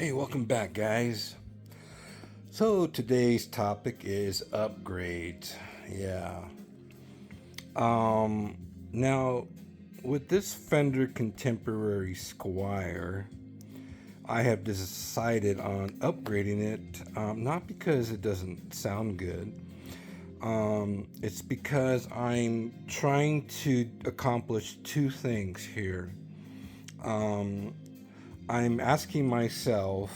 Hey, welcome back, guys. So today's topic is upgrades. Yeah. Now with this Fender Contemporary Squire, I have decided on upgrading it. Not because it doesn't sound good. It's because I'm trying to accomplish two things here. Um, I'm asking myself,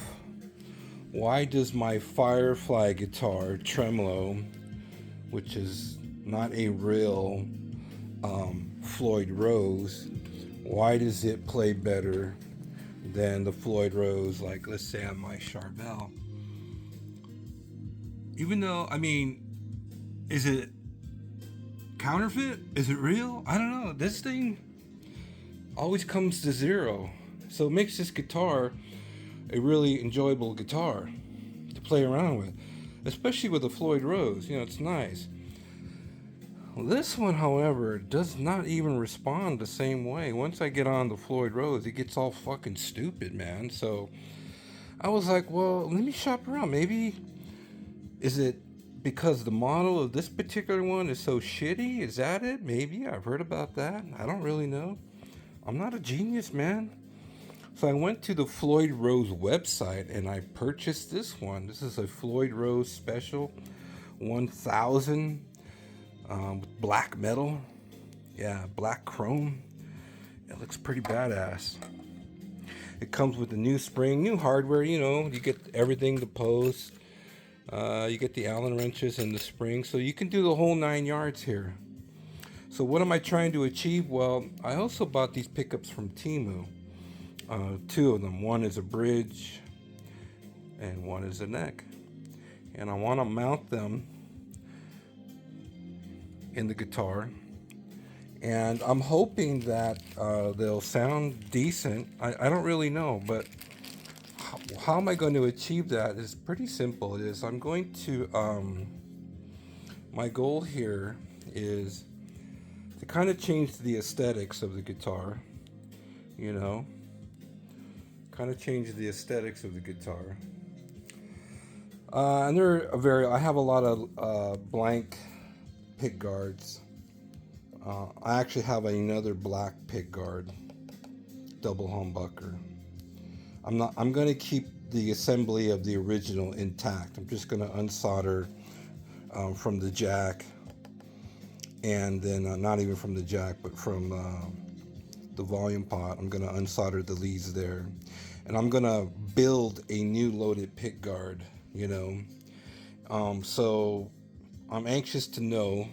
why does my Firefly guitar tremolo, which is not a real Floyd Rose, why does it play better than the Floyd Rose, like let's say on my Charbel? Even though, is it counterfeit? Is it real? I don't know. This thing always comes to zero. So it makes this guitar a really enjoyable guitar to play around with, especially with the Floyd Rose. It's nice. This one, however, does not even respond the same way. Once I get on the Floyd Rose, it gets all fucking stupid, man. So I was like, well, let me shop around. Maybe, is it because the model of this particular one is so shitty? Is that it? Maybe. I've heard about that. I don't really know. I'm not a genius, man. So I went to the Floyd Rose website and I purchased this one. This is a Floyd Rose Special 1000 with black metal. Yeah, black chrome. It looks pretty badass. It comes with a new spring, new hardware. You get everything to post. You get the Allen wrenches and the spring. So you can do the whole 9 yards here. So what am I trying to achieve? Well, I also bought these pickups from Temu. Two of them. One is a bridge and one is a neck. And I want to mount them in the guitar. And I'm hoping that they'll sound decent. I don't really know, but how am I going to achieve that is pretty simple. I'm going to, my goal here is to kind of change the aesthetics of the guitar, kind of change the aesthetics of the guitar. And I have a lot of blank pick guards. I actually have another black pick guard, double humbucker. I'm going to keep the assembly of the original intact. I'm just going to unsolder from the jack, and then not even from the jack, but from the volume pot. I'm going to unsolder the leads there, and I'm going to build a new loaded pick guard. So I'm anxious to know.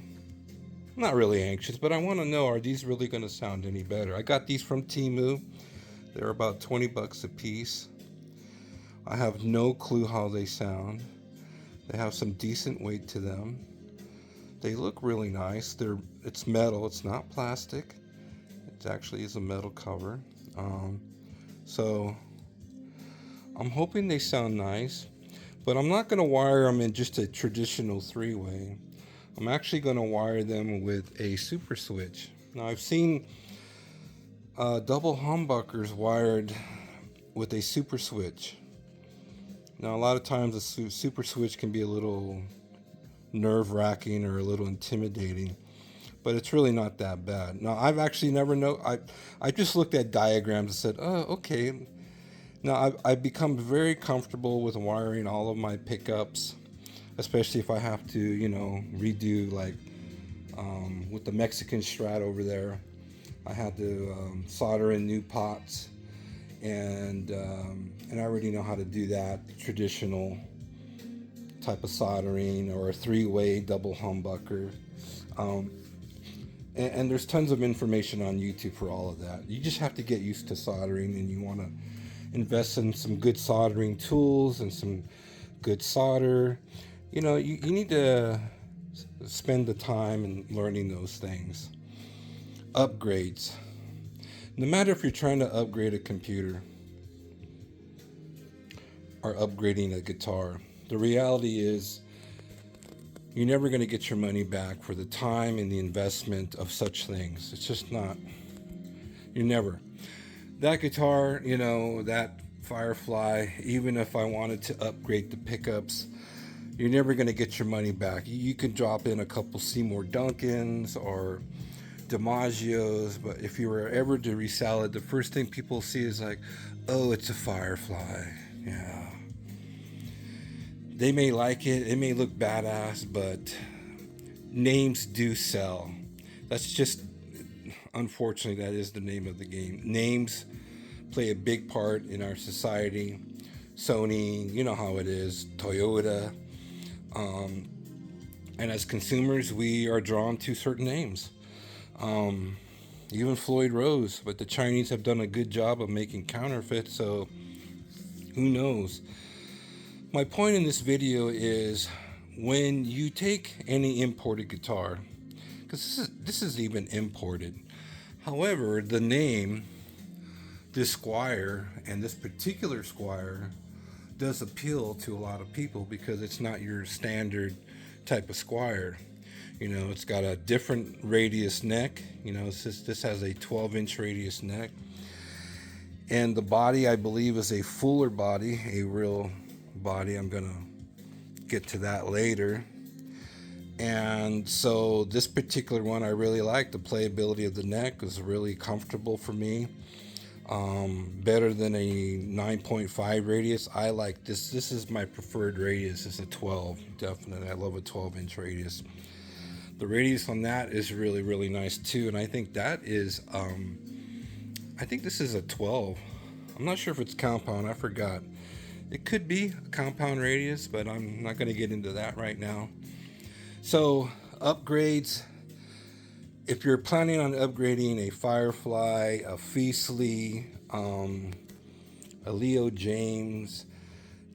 Not really anxious, but I want to know, are these really going to sound any better? I got these from Temu. They're about $20 a piece. I have no clue how they sound. They have some decent weight to them. They look really nice. It's metal. It's not plastic. It actually is a metal cover. So I'm hoping they sound nice, but I'm not going to wire them in just a traditional three-way. I'm actually going to wire them with a super switch. Now, I've seen double humbuckers wired with a super switch. Now, a lot of times a super switch can be a little nerve-wracking or a little intimidating, but it's really not that bad. Now, I've actually never I just looked at diagrams and said, oh, okay. Now, I've become very comfortable with wiring all of my pickups, especially if I have to, redo, like with the Mexican Strat over there. I had to solder in new pots, and I already know how to do that traditional type of soldering, or a three-way double humbucker. And there's tons of information on YouTube for all of that. You just have to get used to soldering, and you want to invest in some good soldering tools and some good solder. You need to spend the time in learning those things. Upgrades. No matter if you're trying to upgrade a computer or upgrading a guitar, the reality is you're never going to get your money back for the time and the investment of such things. It's just not. You never. That guitar, that Firefly, even if I wanted to upgrade the pickups, you're never going to get your money back. You can drop in a couple Seymour Duncans or DiMaggio's, but if you were ever to resell it, the first thing people see is like, oh, it's a Firefly. Yeah. They may like it, it may look badass, but names do sell. That's just, unfortunately, that is the name of the game. Names play a big part in our society. Sony, you know how it is, Toyota. Um, and as consumers, we are drawn to certain names. Um, Even Floyd Rose, but the Chinese have done a good job of making counterfeits, so who knows? My point in this video is when you take any imported guitar, because this is even imported. However, the name, this Squire and this particular Squire, does appeal to a lot of people because it's not your standard type of Squire. You know, it's got a different radius neck. You know, this has a 12-inch radius neck. And the body, I believe, is a fuller body, a real body. I'm going to get to that later. And so this particular one I really like. The playability of the neck is really comfortable for me. Better than a 9.5 radius. I like this. This is my preferred radius. It's a 12, definitely. I love a 12-inch radius. The radius on that is really, really nice too. And I think that is, I think this is a 12. I'm not sure if it's compound. I forgot. It could be a compound radius, but I'm not going to get into that right now. So upgrades. If you're planning on upgrading a Firefly, a Feasley, a Leo James,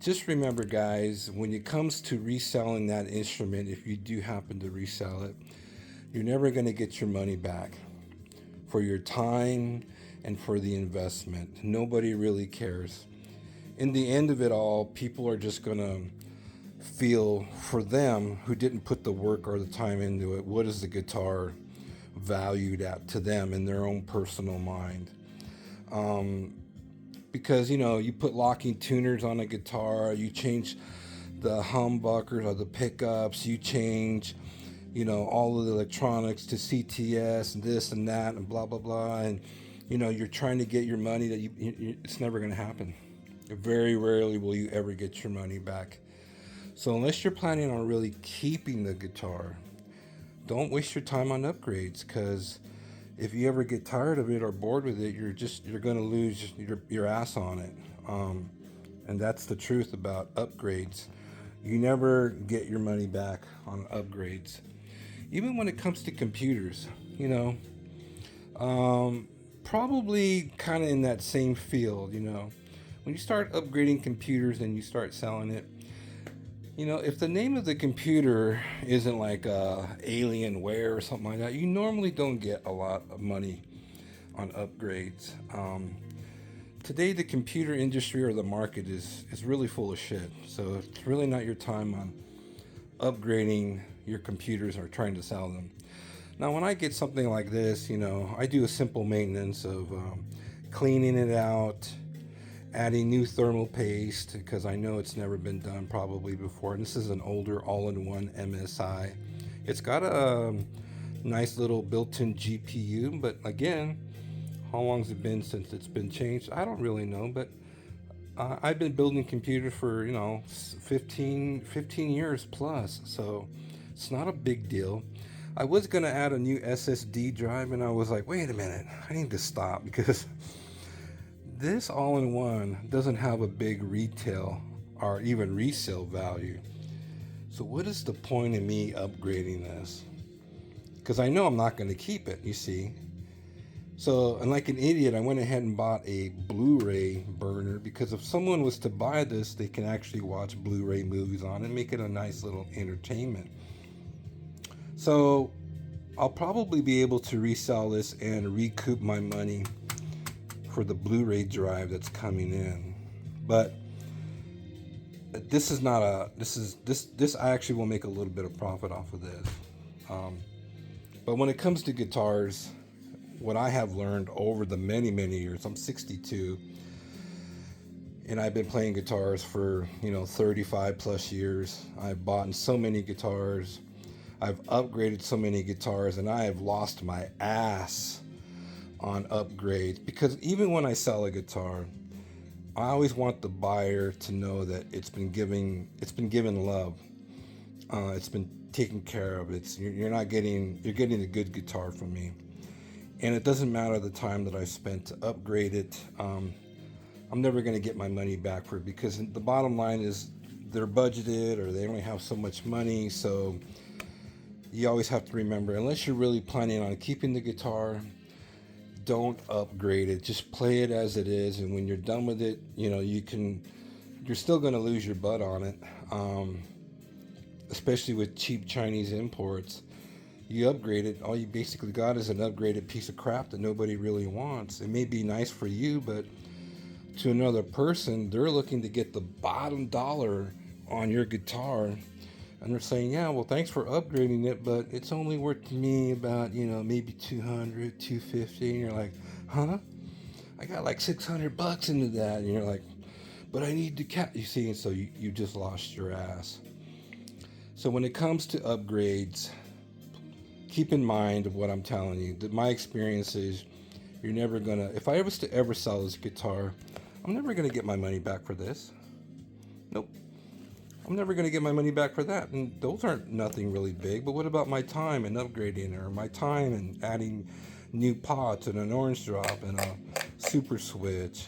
just remember, guys, when it comes to reselling that instrument, if you do happen to resell it, you're never going to get your money back for your time and for the investment. Nobody really cares. In the end of it all, people are just going to feel, for them who didn't put the work or the time into it, what is the guitar valued at to them in their own personal mind. Because, you know, you put locking tuners on a guitar, you change the humbuckers or the pickups, you change, you know, all of the electronics to CTS and this and that and blah, blah, blah. And, you know, you're trying to get your money that it's never going to happen. Very rarely will you ever get your money back. So unless you're planning on really keeping the guitar, don't waste your time on upgrades, because if you ever get tired of it or bored with it, you're going to lose your ass on it. And that's the truth about upgrades. You never get your money back on upgrades. Even when it comes to computers, you know, probably kind of in that same field, you know. When you start upgrading computers and you start selling it, you know, if the name of the computer isn't like Alienware or something like that, you normally don't get a lot of money on upgrades. Today, the computer industry or the market is really full of shit. So it's really not your time on upgrading your computers or trying to sell them. Now, when I get something like this, you know, I do a simple maintenance of cleaning it out, adding new thermal paste, because I know it's never been done probably before. And this is an older all-in-one MSI. It's got a nice little built-in GPU, but again, how long's it been since it's been changed? I don't really know, but I've been building computers for, you know, 15 years plus, so it's not a big deal. I was going to add a new SSD drive, and I was like, wait a minute, I need to stop, because this all-in-one doesn't have a big retail or even resale value. So what is the point of me upgrading this? Because I know I'm not going to keep it, you see. So, and like an idiot, I went ahead and bought a Blu-ray burner, because if someone was to buy this, they can actually watch Blu-ray movies on it and make it a nice little entertainment. So I'll probably be able to resell this and recoup my money for the Blu-ray drive that's coming in. But this is not a, this I actually will make a little bit of profit off of this. But when it comes to guitars, what I have learned over the many years, I'm 62, And I've been playing guitars for 35 plus years. I've bought so many guitars, I've upgraded so many guitars, and I have lost my ass on upgrades, because even when I sell a guitar, I always want the buyer to know that it's been given love. It's been taken care of. You're getting a good guitar from me, and it doesn't matter the time that I spent to upgrade it. I'm never going to get my money back for it, because the bottom line is they're budgeted, or they only have so much money. So you always have to remember, unless you're really planning on keeping the guitar, don't upgrade it. Just play it as it is, and when you're done with it, you're still going to lose your butt on it. Especially with cheap Chinese imports. You upgrade it, all you basically got is an upgraded piece of crap that nobody really wants. It may be nice for you, but to another person, they're looking to get the bottom dollar on your guitar, and they're saying, yeah, well, thanks for upgrading it, but it's only worth me about, maybe 200, 250. And you're like, huh? I got like $600 into that. And you're like, but I need to you see, and so you just lost your ass. So when it comes to upgrades, keep in mind of what I'm telling you. That my experience is, you're never gonna. If I was to ever sell this guitar, I'm never gonna get my money back for this. Nope. I'm never gonna get my money back for that. And those aren't nothing really big. But what about my time in upgrading it, or my time in adding new pots and an orange drop and a super switch?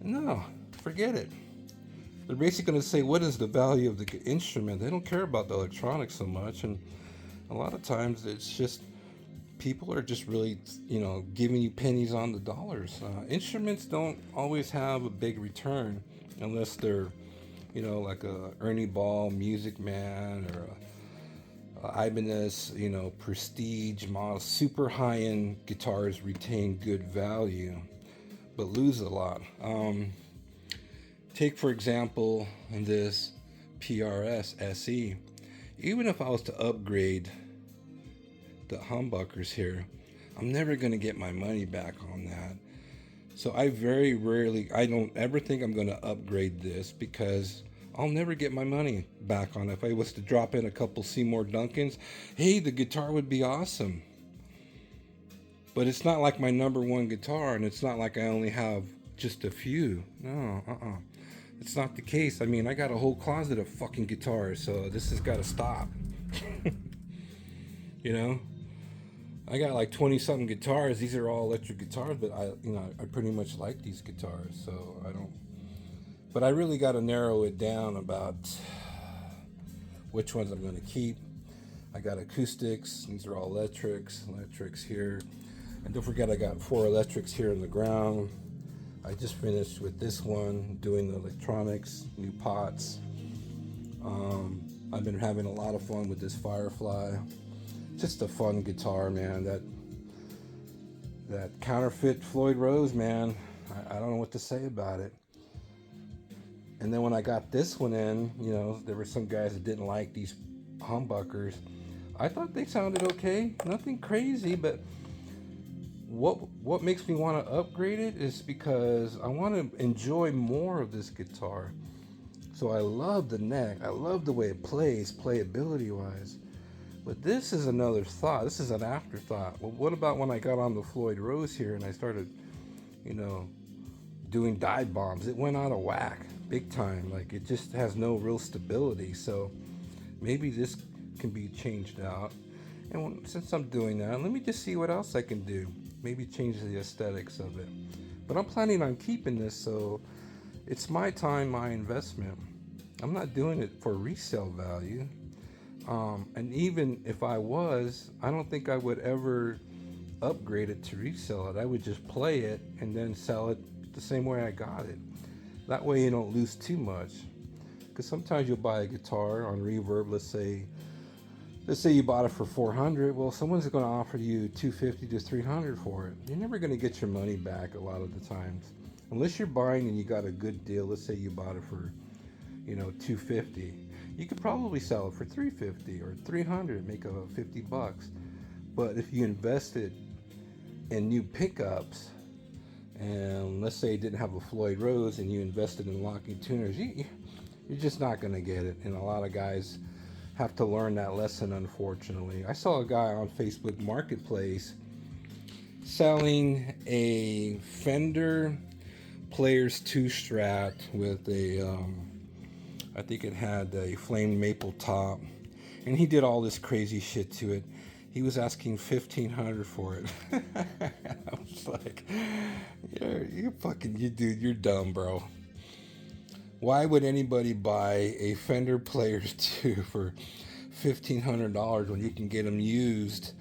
No, forget it. They're basically going to say, what is the value of the instrument? They don't care about the electronics so much. And a lot of times it's just, people are just really, giving you pennies on the dollars. Instruments don't always have a big return unless they're, like a Ernie Ball Music Man, or a Ibanez, prestige model. Super high-end guitars retain good value, but lose a lot. Take, for example, this PRS SE. Even if I was to upgrade the humbuckers here, I'm never going to get my money back on that. So I don't ever think I'm going to upgrade this, because I'll never get my money back on it. If I was to drop in a couple Seymour Duncans, hey, the guitar would be awesome. But it's not like my number one guitar, and it's not like I only have just a few. No, It's not the case. I mean, I got a whole closet of fucking guitars, so this has got to stop. I got like 20 something guitars. These are all electric guitars, but I pretty much like these guitars, so but I really got to narrow it down about which ones I'm going to keep. I got acoustics. These are all electrics here. And don't forget, I got 4 electrics here in the ground. I just finished with this one, doing the electronics, new pots. I've been having a lot of fun with this Firefly. Just a fun guitar, man. That counterfeit Floyd Rose, man. I don't know what to say about it. And then when I got this one in, there were some guys that didn't like these humbuckers. I thought they sounded okay. Nothing crazy, but what makes me want to upgrade it is because I want to enjoy more of this guitar. So I love the neck. I love the way it plays, playability wise. But this is another thought. This is an afterthought. Well, what about when I got on the Floyd Rose here and I started, doing dive bombs? It went out of whack big time. Like, it just has no real stability. So maybe this can be changed out. And since I'm doing that, let me just see what else I can do. Maybe change the aesthetics of it. But I'm planning on keeping this, so it's my time, my investment. I'm not doing it for resale value. And even if I was, I don't think I would ever upgrade it to resell it. I would just play it and then sell it the same way I got it. That way you don't lose too much. Because sometimes you'll buy a guitar on Reverb, let's say you bought it for $400. Well, someone's going to offer you $250 to $300 for it. You're never going to get your money back a lot of the times, unless you're buying and you got a good deal. Let's say you bought it for, $250. You could probably sell it for $350 or $300, make $50. But if you invested in new pickups, And let's say you didn't have a Floyd Rose and you invested in locking tuners, you're just not going to get it. And a lot of guys have to learn that lesson, unfortunately. I saw a guy on Facebook Marketplace selling a Fender Players 2 Strat with I think it had a flame maple top, and he did all this crazy shit to it. He was asking $1,500 for it. I was like, dude, you're dumb, bro. Why would anybody buy a Fender Players 2 for $1,500 when you can get them used,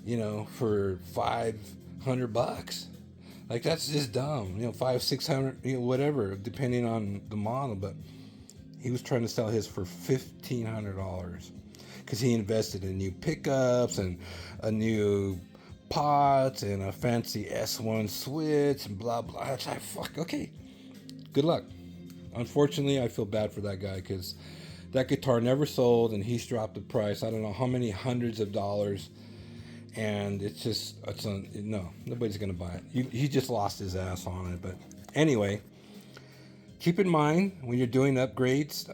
for $500? Like, that's just dumb. 500, 600, whatever, depending on the model. But he was trying to sell his for $1,500 because he invested in new pickups and a new pot and a fancy S1 switch and blah blah. It's like, fuck. Okay, good luck. Unfortunately, I feel bad for that guy because that guitar never sold and he's dropped the price. I don't know how many hundreds of dollars, and no, nobody's gonna buy it. He just lost his ass on it. But anyway, keep in mind when you're doing upgrades,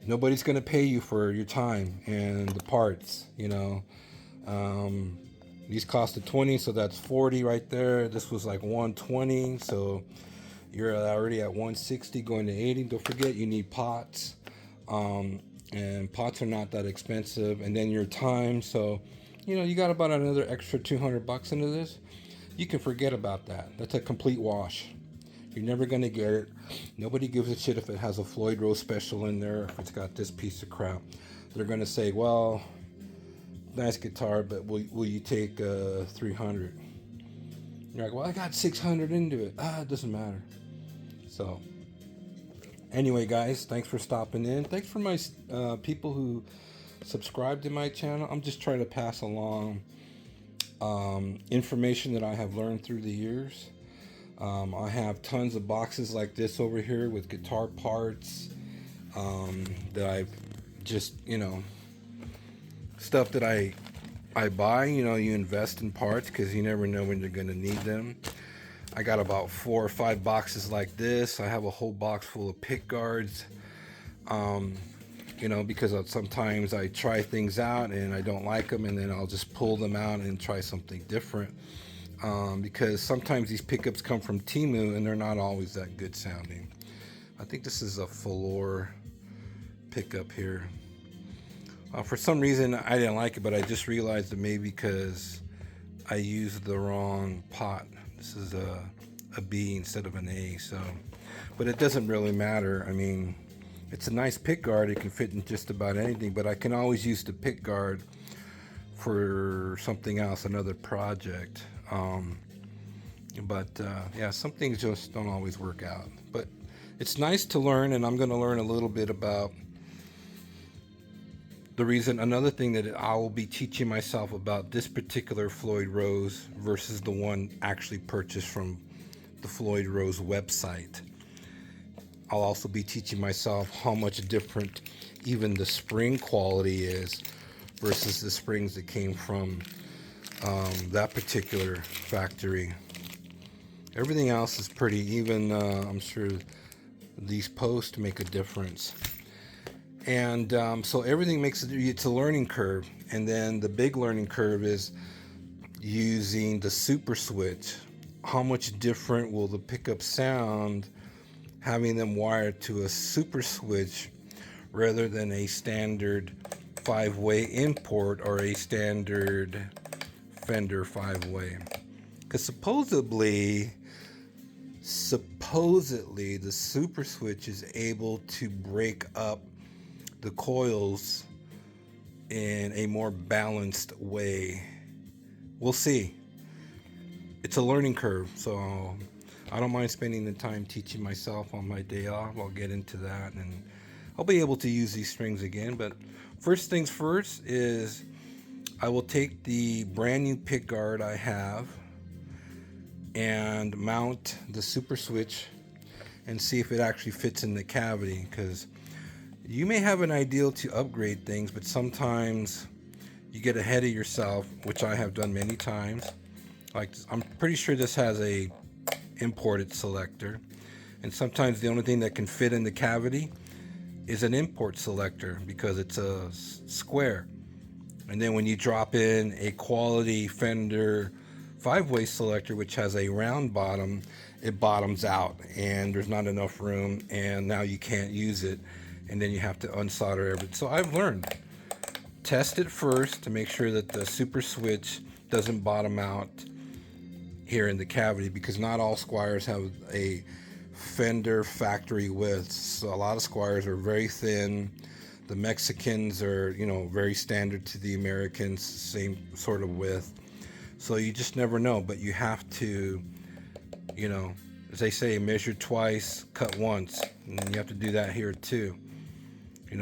nobody's gonna pay you for your time and the parts. These costed $20, so that's $40 right there. This was like $120, so you're already at $160 going to $80. Don't forget you need pots, and pots are not that expensive. And then your time, so you got about another extra $200 into this. You can forget about that. That's a complete wash. You're never gonna get it. Nobody gives a shit if it has a Floyd Rose special in there, if it's got this piece of crap. They're gonna say, well, nice guitar, but will you take $300? You're like, well, I got $600 into it. It doesn't matter. So anyway, guys, thanks for stopping in. Thanks for my people who subscribe to my channel. I'm just trying to pass along information that I have learned through the years. I have tons of boxes like this over here with guitar parts that I've just, stuff that I buy. You invest in parts because you never know when you're going to need them. I got about 4 or 5 boxes like this. I have a whole box full of pick guards, because sometimes I try things out and I don't like them, and then I'll just pull them out and try something different. Because sometimes these pickups come from Temu and they're not always that good sounding. I think this is a Falor pickup here. For some reason I didn't like it, but I just realized that maybe because I used the wrong pot. This is a B instead of an A, but it doesn't really matter. I mean, it's a nice pick guard. It can fit in just about anything, but I can always use the pick guard for something else, another project. Some things just don't always work out. But it's nice to learn, and I'm going to learn a little bit about another thing that I will be teaching myself about this particular Floyd Rose versus the one actually purchased from the Floyd Rose website. I'll also be teaching myself how much different even the spring quality is versus the springs that came from that particular factory. Everything else is pretty even. I'm sure these posts make a difference. And so everything it's a learning curve. And then the big learning curve is using the super switch. How much different will the pickup sound having them wired to a super switch rather than a standard 5-way import or a standard Fender 5-way? Because supposedly the super switch is able to break up the coils in a more balanced way. We'll see. It's a learning curve, so I don't mind spending the time teaching myself on my day off. I'll get into that, and I'll be able to use these strings again. But first things first is I will take the brand new pick guard I have and mount the super switch and see if it actually fits in the cavity, because you may have an ideal to upgrade things, but sometimes you get ahead of yourself, which I have done many times. Like, I'm pretty sure this has a imported selector, and sometimes the only thing that can fit in the cavity is an import selector because it's a square. And then when you drop in a quality Fender 5-way selector, which has a round bottom, it bottoms out and there's not enough room, and now you can't use it, and then you have to unsolder everything. So I've learned, test it first to make sure that the super switch doesn't bottom out here in the cavity, because not all Squiers have a Fender factory width. So a lot of Squiers are very thin. The Mexicans are, very standard to the Americans, same sort of width. So you just never know, but you have to, as they say, measure twice, cut once. And you have to do that here too.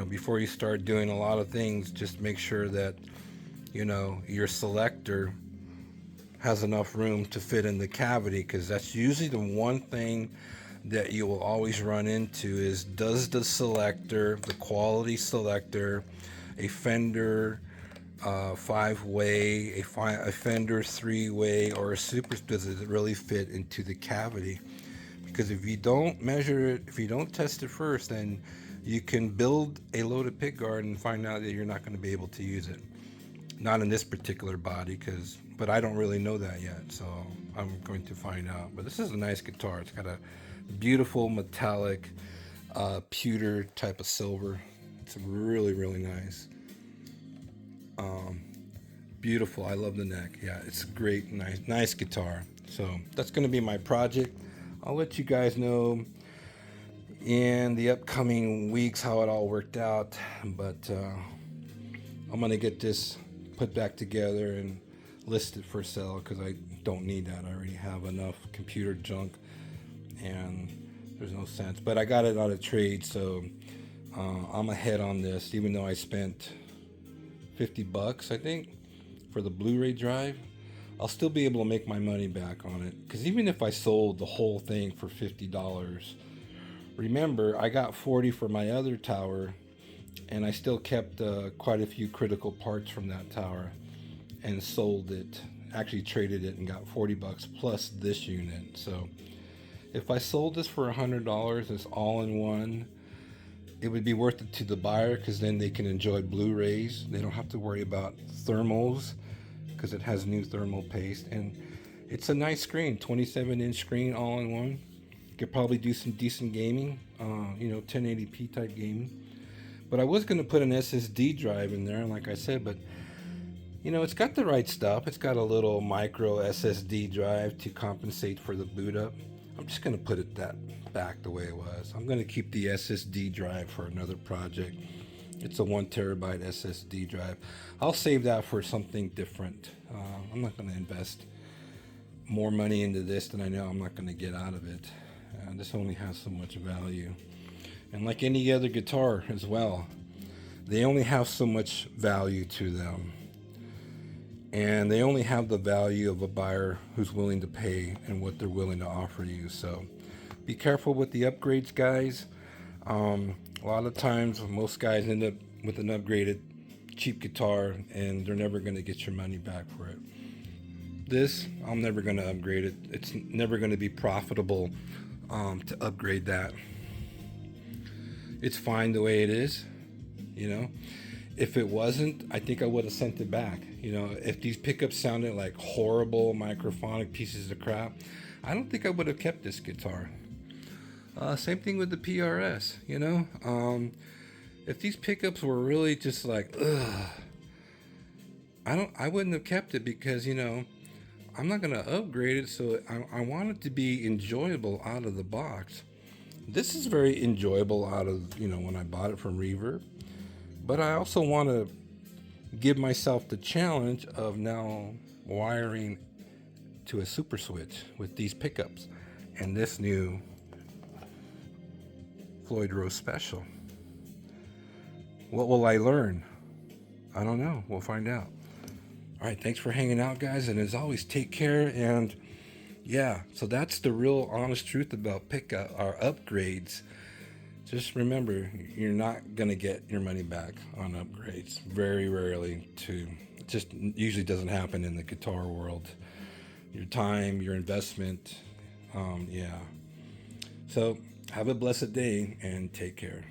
Before you start doing a lot of things, just make sure that, your selector has enough room to fit in the cavity, because that's usually the one thing that you will always run into is, does the selector, the quality selector, a Fender 5-way, a Fender 3-way, or a super, does it really fit into the cavity? Because if you don't measure it, if you don't test it first, then you can build a loaded pickguard and find out that you're not going to be able to use it. Not in this particular body, but I don't really know that yet, so I'm going to find out. But this is a nice guitar. It's got a beautiful metallic pewter type of silver. It's really, really nice. Beautiful. I love the neck. Yeah, it's a great, nice guitar. So that's going to be my project. I'll let you guys know in the upcoming weeks how it all worked out, but I'm going to get this put back together and list it for sale, because I don't need that. I already have enough computer junk and there's no sense. But I got it on a trade, so I'm ahead on this, even though I spent $50, I think, for the Blu-ray drive. I'll still be able to make my money back on it, because even if I sold the whole thing for $50, remember, I got $40 for my other tower, and I still kept quite a few critical parts from that tower and sold it, actually traded it and got $40 plus this unit. So if I sold this for $100, it's all in one, it would be worth it to the buyer, because then they can enjoy Blu-rays. They don't have to worry about thermals, because it has new thermal paste, and it's a nice screen, 27-inch screen, all in one. You could probably do some decent gaming, 1080p type gaming. But I was going to put an SSD drive in there, like I said, but it's got the right stuff. It's got a little micro SSD drive to compensate for the boot up. I'm just going to put it back the way it was. I'm going to keep the SSD drive for another project. It's a 1 terabyte SSD drive. I'll save that for something different. I'm not going to invest more money into this than I know I'm not going to get out of it. This only has so much value. And like any other guitar as well, they only have so much value to them. And they only have the value of a buyer who's willing to pay and what they're willing to offer you. So be careful with the upgrades, guys. A lot of times, most guys end up with an upgraded cheap guitar, and they're never going to get your money back for it. This, I'm never going to upgrade it. It's never going to be profitable to upgrade that. It's fine the way it is, If it wasn't, I think I would have sent it back. If these pickups sounded like horrible microphonic pieces of crap, I don't think I would have kept this guitar. Same thing with the PRS, If these pickups were really just like, ugh, I wouldn't have kept it, because, I'm not going to upgrade it, so I want it to be enjoyable out of the box. This is very enjoyable out of, when I bought it from Reverb. But I also want to give myself the challenge of now wiring to a super switch with these pickups and this new Floyd Rose Special. What will I learn? I don't know. We'll find out. All right, thanks for hanging out, guys, and as always, take care. And yeah, so that's the real honest truth about pickup or upgrades. Just remember, you're not gonna get your money back on upgrades. Very rarely. It just usually doesn't happen in the guitar world. your time, your investment. Yeah. So have a blessed day and take care.